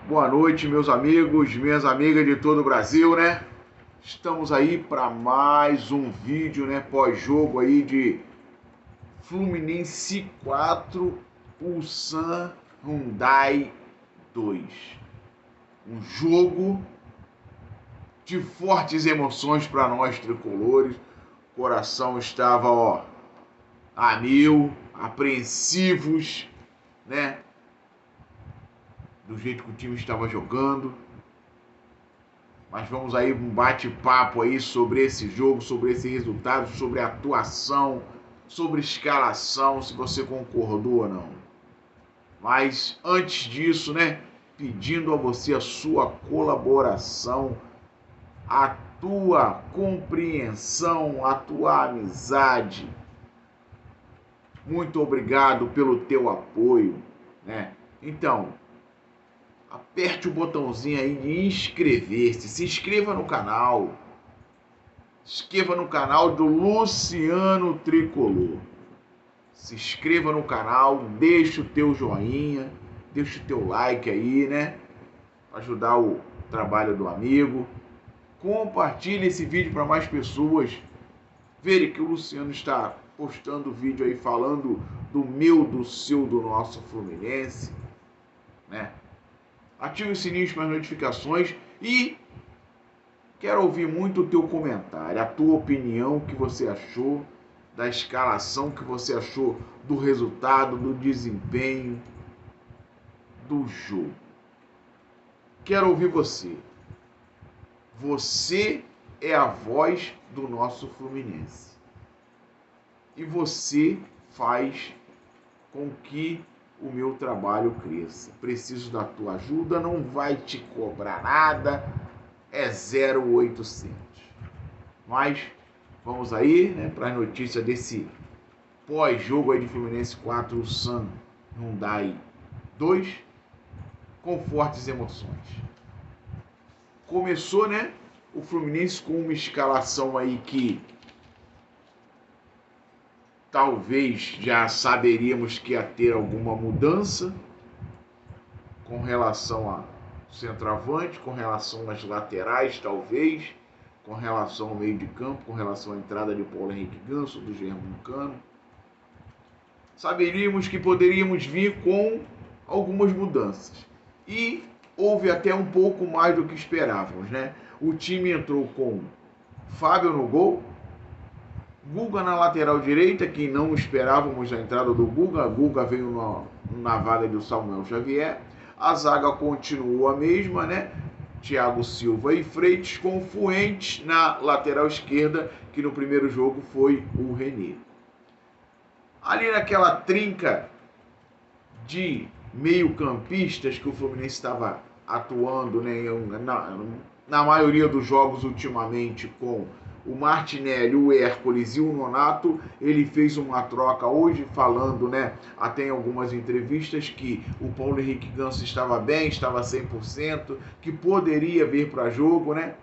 Boa noite, meus amigos, minhas amigas de todo o Brasil, né? Estamos aí para mais um vídeo, né? Pós-jogo aí de Fluminense 4, Ulsan Hyundai 2. Um jogo de fortes emoções para nós tricolores. O coração estava, a mil, apreensivos, né? Do jeito que o time estava jogando. Mas vamos aí um bate-papo aí sobre esse jogo, sobre esse resultado, sobre a atuação, sobre escalação, se você concordou ou não. Mas antes disso, né, pedindo a você a sua colaboração, a tua compreensão, a tua amizade. Muito obrigado pelo teu apoio, né? Então, aperte o botãozinho aí de inscrever-se. Se inscreva no canal. Se inscreva no canal do Luciano Tricolor. Se inscreva no canal, deixa o teu joinha, deixa o teu like aí, né? Para ajudar o trabalho do amigo. Compartilhe esse vídeo para mais pessoas verem que o Luciano está postando vídeo aí falando do meu, do seu, do nosso Fluminense, né? Ative o sininho para as notificações e quero ouvir muito o teu comentário, a tua opinião, o que você achou da escalação, o que você achou do resultado, do desempenho, do jogo. Quero ouvir você. Você é a voz do nosso Fluminense. E você faz com que o meu trabalho cresça. Preciso da tua ajuda, não vai te cobrar nada, é 0800. Mas vamos aí, né, para a notícia desse pós-jogo aí de Fluminense 4, Ulsan Hyundai 2, com fortes emoções. Começou, né, o Fluminense com uma escalação aí que talvez já saberíamos que ia ter alguma mudança com relação a centroavante, com relação às laterais, talvez, com relação ao meio de campo, com relação à entrada de Paulo Henrique Ganso, do Germancano. Saberíamos que poderíamos vir com algumas mudanças. E houve até um pouco mais do que esperávamos, né? O time entrou com Fábio no gol, Guga na lateral direita, que não esperávamos a entrada do Guga. Guga veio na vaga do Samuel Xavier. A zaga continuou a mesma, né? Thiago Silva e Freitas, com Fuentes na lateral esquerda, que no primeiro jogo foi o René. Ali naquela trinca de meio-campistas que o Fluminense estava atuando, né, na maioria dos jogos ultimamente, com o Martinelli, o Hércules e o Nonato, ele fez uma troca hoje falando, né, até em algumas entrevistas, que o Paulo Henrique Ganso estava bem, estava 100%, que poderia vir para jogo, né?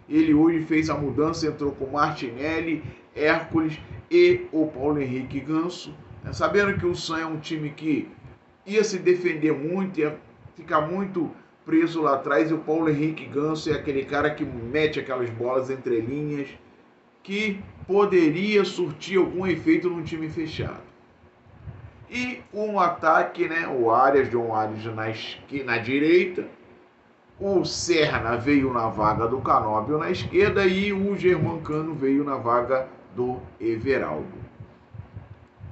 Ele hoje fez a mudança, entrou com Martinelli, Hércules e o Paulo Henrique Ganso, né, sabendo que o Ulsan é um time que ia se defender muito, ia ficar muito preso lá atrás, e o Paulo Henrique Ganso é aquele cara que mete aquelas bolas entre linhas, que poderia surtir algum efeito num time fechado. E um ataque, né? O Arias, John Arias na direita, o Serna veio na vaga do Canóbio na esquerda e o Germancano veio na vaga do Everaldo.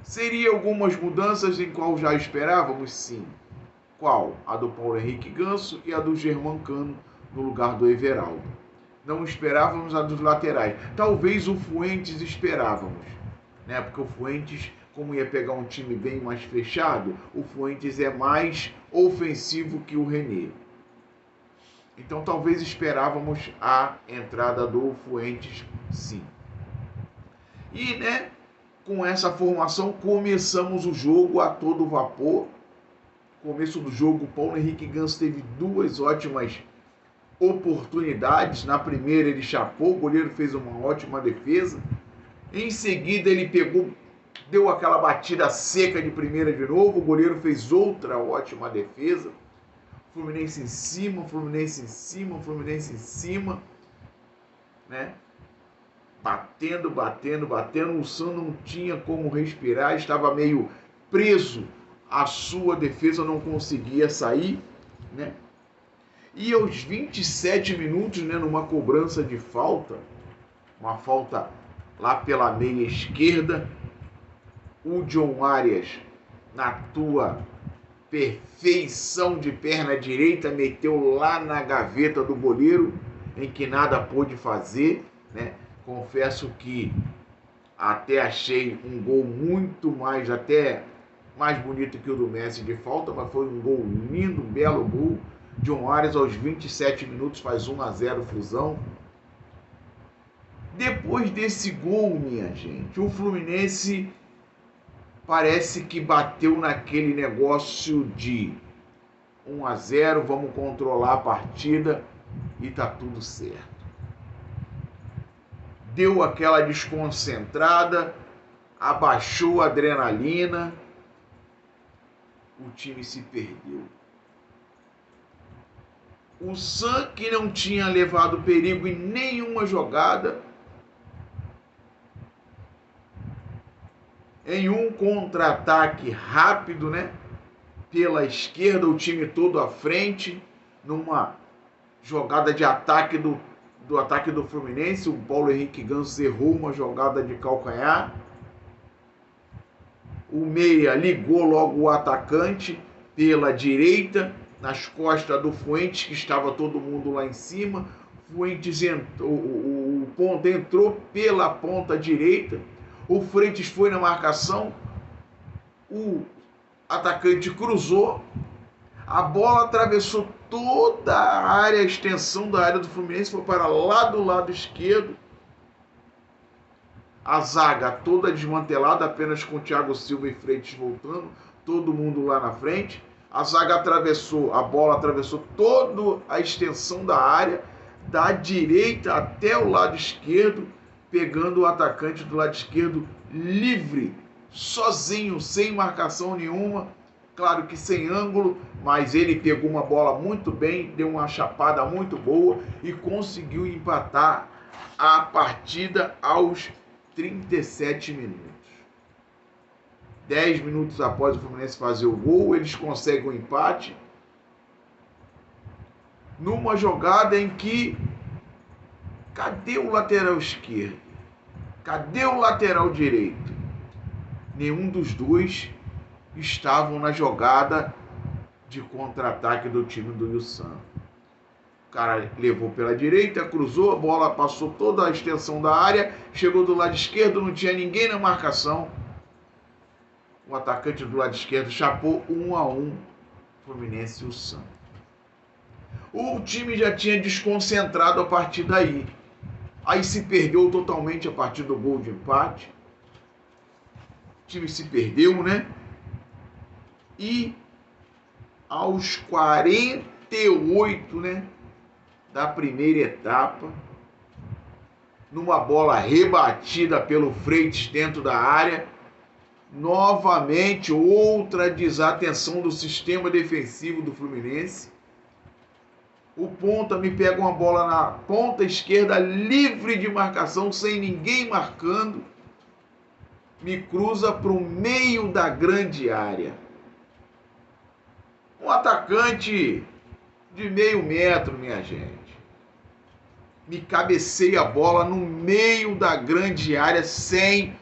Seria algumas mudanças em qual já esperávamos? Sim. Qual? A do Paulo Henrique Ganso e a do Germancano no lugar do Everaldo. Não esperávamos a dos laterais. Talvez o Fuentes esperávamos, né? Porque o Fuentes, como ia pegar um time bem mais fechado, o Fuentes é mais ofensivo que o René. Então talvez esperávamos a entrada do Fuentes, sim. E, né, com essa formação começamos o jogo a todo vapor. Começo do jogo, o Paulo Henrique Ganso teve duas ótimas oportunidades. Na primeira ele chapou, o goleiro fez uma ótima defesa. Em seguida ele deu aquela batida seca de primeira de novo, o goleiro fez outra ótima defesa. Fluminense em cima, Fluminense em cima, Fluminense em cima, né? Batendo, batendo, batendo. O Santos não tinha como respirar, estava meio preso à sua defesa, não conseguia sair, né? E aos 27 minutos, né, numa cobrança de falta, uma falta lá pela meia esquerda, o John Arias, na tua perfeição de perna direita, meteu lá na gaveta do goleiro, em que nada pôde fazer, né? Confesso que até achei um gol muito mais, até mais bonito que o do Messi de falta, mas foi um gol lindo, um belo gol. John Arias aos 27 minutos faz 1-0 Flusão. Depois desse gol, minha gente, o Fluminense parece que bateu naquele negócio de 1-0, vamos controlar a partida e tá tudo certo. Deu aquela desconcentrada, abaixou a adrenalina, o time se perdeu. O Santos, que não tinha levado perigo em nenhuma jogada, em um contra-ataque rápido, né? Pela esquerda, o time todo à frente, numa jogada de ataque do ataque do Fluminense, o Paulo Henrique Ganso errou uma jogada de calcanhar. O meia ligou logo o atacante pela direita, nas costas do Fuentes, que estava todo mundo lá em cima. Fuentes o ponta entrou pela ponta direita. O Fuentes foi na marcação. O atacante cruzou. A bola atravessou toda a área, a extensão da área do Fluminense, foi para lá do lado esquerdo. A zaga toda desmantelada, apenas com o Thiago Silva e Freitas voltando, todo mundo lá na frente. A zaga atravessou, a bola atravessou toda a extensão da área, da direita até o lado esquerdo, pegando o atacante do lado esquerdo livre, sozinho, sem marcação nenhuma. Claro que sem ângulo, mas ele pegou uma bola muito bem, deu uma chapada muito boa e conseguiu empatar a partida aos 37 minutos. 10 minutos após o Fluminense fazer o gol, eles conseguem o empate numa jogada em que cadê o lateral esquerdo? Cadê o lateral direito? Nenhum dos dois estavam na jogada de contra-ataque do time do Ilsan. O cara levou pela direita, cruzou, a bola passou toda a extensão da área, chegou do lado esquerdo, não tinha ninguém na marcação. O atacante do lado esquerdo chapou 1-1, Fluminense e Ilsan. O time já tinha desconcentrado a partir daí. Aí se perdeu totalmente a partir do gol de empate. O time se perdeu, né? E aos 48, né, da primeira etapa, numa bola rebatida pelo Freitas dentro da área, novamente outra desatenção do sistema defensivo do Fluminense. O ponta me pega uma bola na ponta esquerda, livre de marcação, sem ninguém marcando, me cruza para o meio da grande área. Um atacante de meio metro, minha gente, me cabeceia a bola no meio da grande área, sem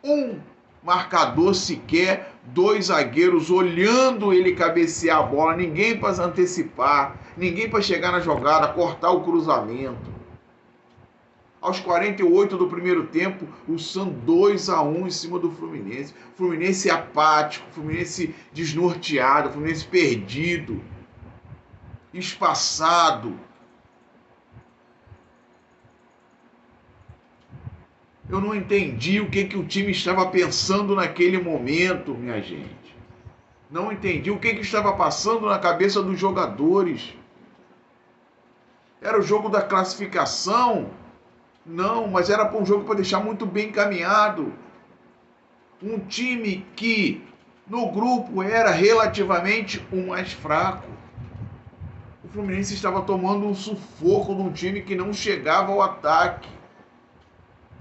um marcador sequer, dois zagueiros olhando ele cabecear a bola, ninguém para antecipar, ninguém para chegar na jogada, cortar o cruzamento. Aos 48 do primeiro tempo, o Santos 2-1 em cima do Fluminense. Fluminense apático, Fluminense desnorteado, Fluminense perdido, espaçado. Eu não entendi o que o time estava pensando naquele momento, minha gente. Não entendi o que estava passando na cabeça dos jogadores. Era o jogo da classificação? Não, mas era para um jogo para deixar muito bem encaminhado. Um time que no grupo era relativamente o mais fraco. o Fluminense estava tomando um sufoco de um time que não chegava ao ataque.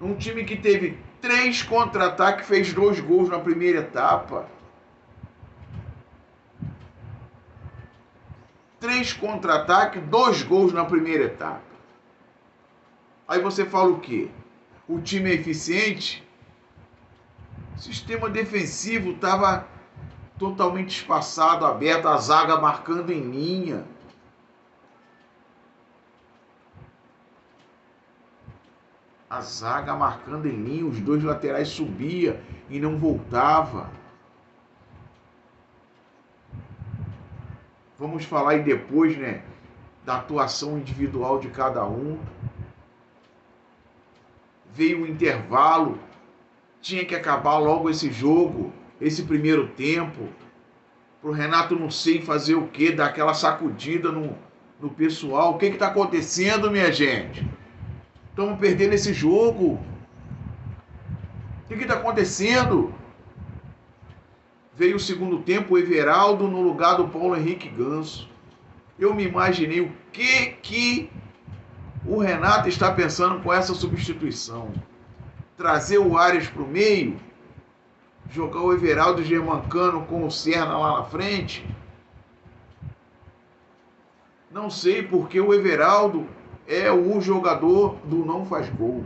Um time que teve 3 contra-ataques, fez 2 gols na primeira etapa. 3 contra-ataques, 2 gols na primeira etapa. Aí você fala o quê? O time é eficiente? O sistema defensivo estava totalmente espaçado, aberto, a zaga marcando em linha. A zaga marcando em linha, os 2 laterais subia e não voltava. Vamos falar aí depois, né, da atuação individual de cada um. Veio o intervalo, tinha que acabar logo esse jogo, esse primeiro tempo, para o Renato não sei fazer o quê, dar aquela sacudida no pessoal. O que está acontecendo, minha gente? Estamos perdendo esse jogo. O que está acontecendo? Veio o segundo tempo, o Everaldo no lugar do Paulo Henrique Ganso. Eu me imaginei o que o Renato está pensando com essa substituição. Trazer o Arias para o meio, jogar o Everaldo e o Germancano com o Serna lá na frente. Não sei, porque o Everaldo é o jogador do não faz gol.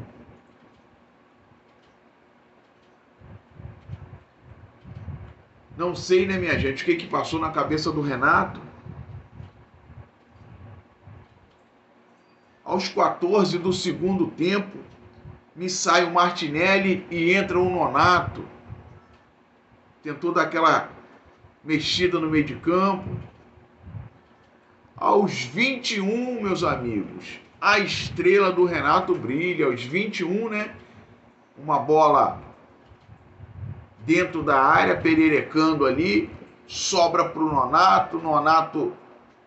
Não sei, né, minha gente, o que passou na cabeça do Renato. Aos 14 do segundo tempo, me sai o Martinelli e entra o Nonato. Tentou dar aquela mexida no meio de campo. Aos 21, meus amigos, a estrela do Renato brilha. Aos 21, né? Uma bola dentro da área, pererecando ali, sobra para o Nonato. Nonato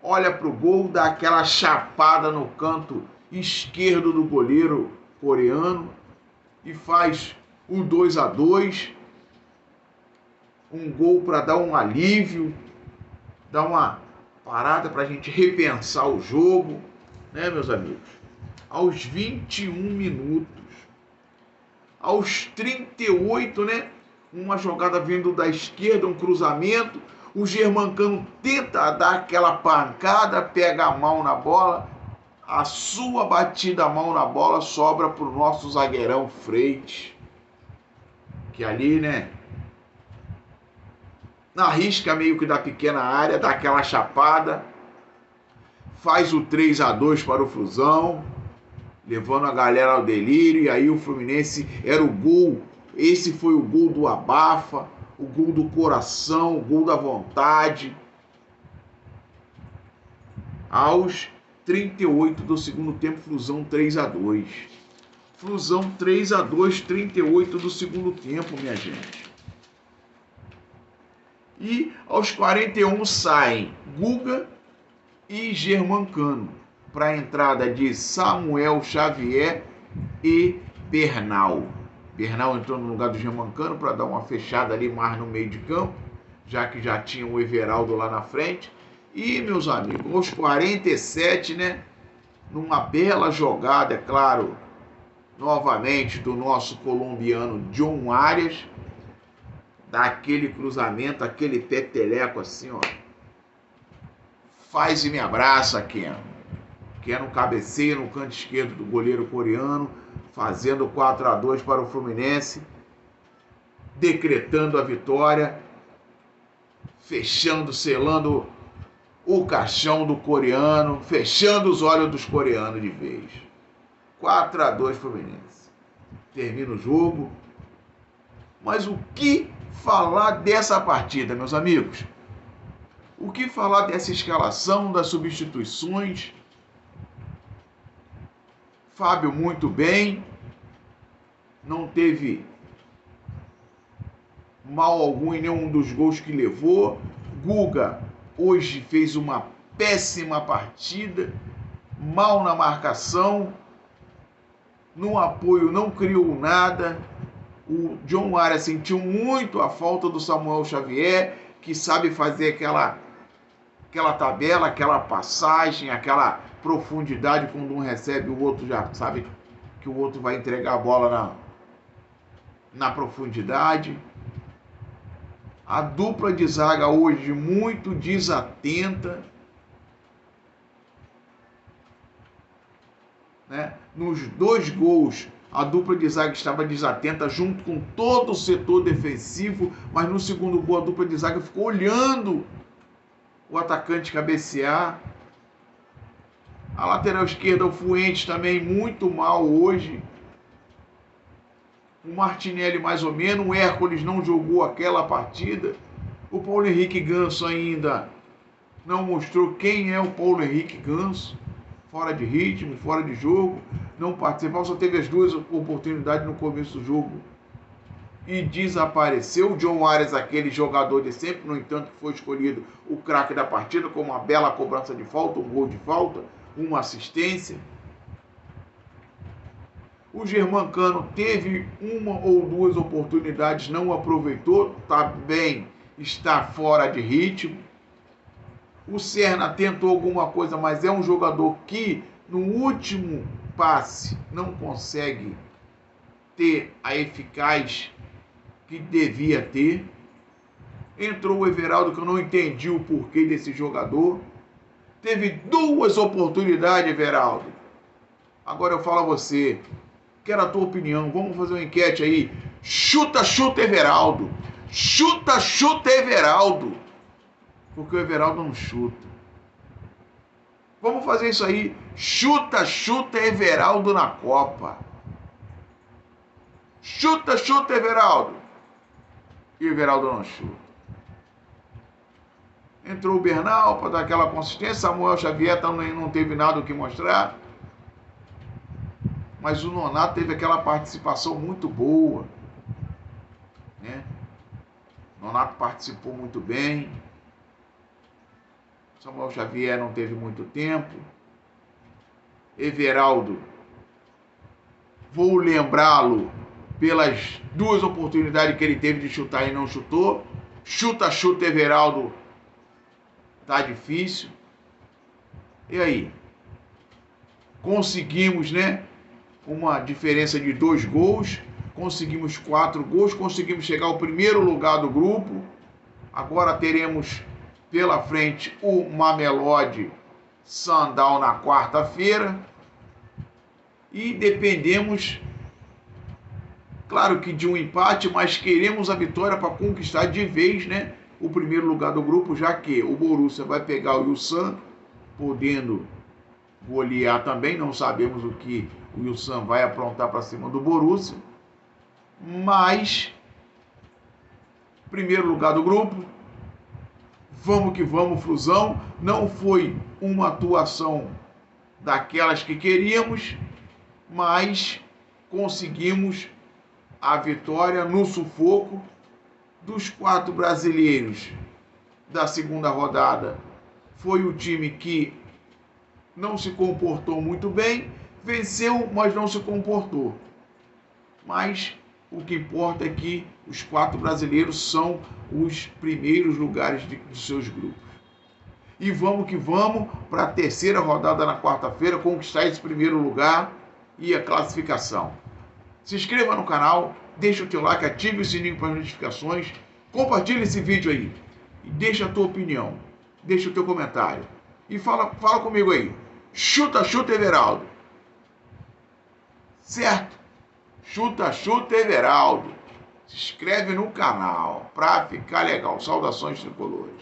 olha para o gol, dá aquela chapada no canto esquerdo do goleiro coreano e faz o 2-2. Um gol para dar um alívio, dar uma parada para a gente repensar o jogo, né, meus amigos? Aos 21 minutos. Aos 38, né? Uma jogada vindo da esquerda, um cruzamento. O Germancano tenta dar aquela pancada, pega a mão na bola. A sua batida a mão na bola sobra para o nosso zagueirão Freitas. Que ali, né? Na risca meio que da pequena área, dá aquela chapada. Faz o 3-2 para o Flusão, levando a galera ao delírio. E aí o Fluminense era o gol. Esse foi o gol do abafa, o gol do coração, o gol da vontade. Aos 38 do segundo tempo, Flusão 3-2. Flusão 3-2, 38 do segundo tempo, minha gente. E aos 41 saem Guga e Germancano para a entrada de Samuel Xavier e Bernal. Bernal entrou no lugar do Germancano para dar uma fechada ali mais no meio de campo, já que já tinha o Everaldo lá na frente. E, meus amigos, aos 47, né, numa bela jogada, é claro, novamente do nosso colombiano John Arias, dá aquele cruzamento, aquele peteleco assim, ó. Faz e me abraça, Ken. Ken cabeceia no canto esquerdo do goleiro coreano, fazendo 4-2 para o Fluminense, decretando a vitória, fechando, selando o caixão do coreano, fechando os olhos dos coreanos de vez. 4-2 Fluminense. Termina o jogo. Mas o que falar dessa partida, meus amigos? O que falar dessa escalação, das substituições? Fábio muito bem, não teve mal algum em nenhum dos gols que levou. Guga hoje fez uma péssima partida, mal na marcação, no apoio não criou nada. O John Arias sentiu muito a falta do Samuel Xavier, que sabe fazer aquela aquela tabela, aquela passagem, aquela profundidade, quando um recebe, o outro já sabe que o outro vai entregar a bola na profundidade. A dupla de zaga hoje muito desatenta, né? Nos 2 gols, a dupla de zaga estava desatenta junto com todo o setor defensivo, mas no segundo gol a dupla de zaga ficou olhando o atacante cabecear. A lateral esquerda, o Fuentes, também muito mal hoje. O Martinelli mais ou menos, o Hércules não jogou aquela partida. O Paulo Henrique Ganso ainda não mostrou quem é o Paulo Henrique Ganso. Fora de ritmo, fora de jogo, não participou, só teve as 2 oportunidades no começo do jogo e desapareceu. O John Arias, aquele jogador de sempre, no entanto, foi escolhido o craque da partida, com uma bela cobrança de falta, um gol de falta, uma assistência. O Germancano teve 1 ou 2 oportunidades, não aproveitou, também está fora de ritmo. O Serna tentou alguma coisa, mas é um jogador que no último passe não consegue ter a eficaz que devia ter. Entrou o Everaldo, que eu não entendi o porquê desse jogador. Teve 2 oportunidades, Everaldo. Agora eu falo a você, quero a tua opinião, vamos fazer uma enquete aí. Chuta, chuta, Everaldo. Chuta, chuta, Everaldo. Porque o Everaldo não chuta. Vamos fazer isso aí. Chuta, chuta, Everaldo na Copa. Chuta, chuta, Everaldo. E o Everaldo não chuta. Entrou o Bernal para dar aquela consistência. Samuel Xavier também não teve nada o que mostrar. Mas o Nonato teve aquela participação muito boa, né? O Nonato participou muito bem. Samuel Xavier não teve muito tempo. Everaldo, vou lembrá-lo pelas 2 oportunidades que ele teve de chutar e não chutou. Chuta, chuta, Everaldo. Tá difícil. E aí? Conseguimos, né? Uma diferença de 2 gols. Conseguimos 4 gols. Conseguimos chegar ao primeiro lugar do grupo. Agora teremos pela frente o Mamelodi Sandal na quarta-feira. E dependemos, claro que de um empate, mas queremos a vitória para conquistar de vez, né, o primeiro lugar do grupo, já que o Borussia vai pegar o Ulsan, podendo golear também. Não sabemos o que o Ulsan vai aprontar para cima do Borussia. Mas, primeiro lugar do grupo, vamos que vamos, Flusão. Não foi uma atuação daquelas que queríamos, mas conseguimos a vitória no sufoco. Dos 4 brasileiros da segunda rodada, foi o time que não se comportou muito bem, venceu, mas não se comportou. Mas o que importa é que os 4 brasileiros são os primeiros lugares de seus grupos. E vamos que vamos para a terceira rodada na quarta-feira, conquistar esse primeiro lugar e a classificação. Se inscreva no canal, deixa o teu like, ative o sininho para as notificações, compartilha esse vídeo aí e deixa a tua opinião, deixa o teu comentário e fala comigo aí. Chuta, chuta, Everaldo. Certo? Chuta, chuta, Everaldo. Se inscreve no canal para ficar legal. Saudações tricolores.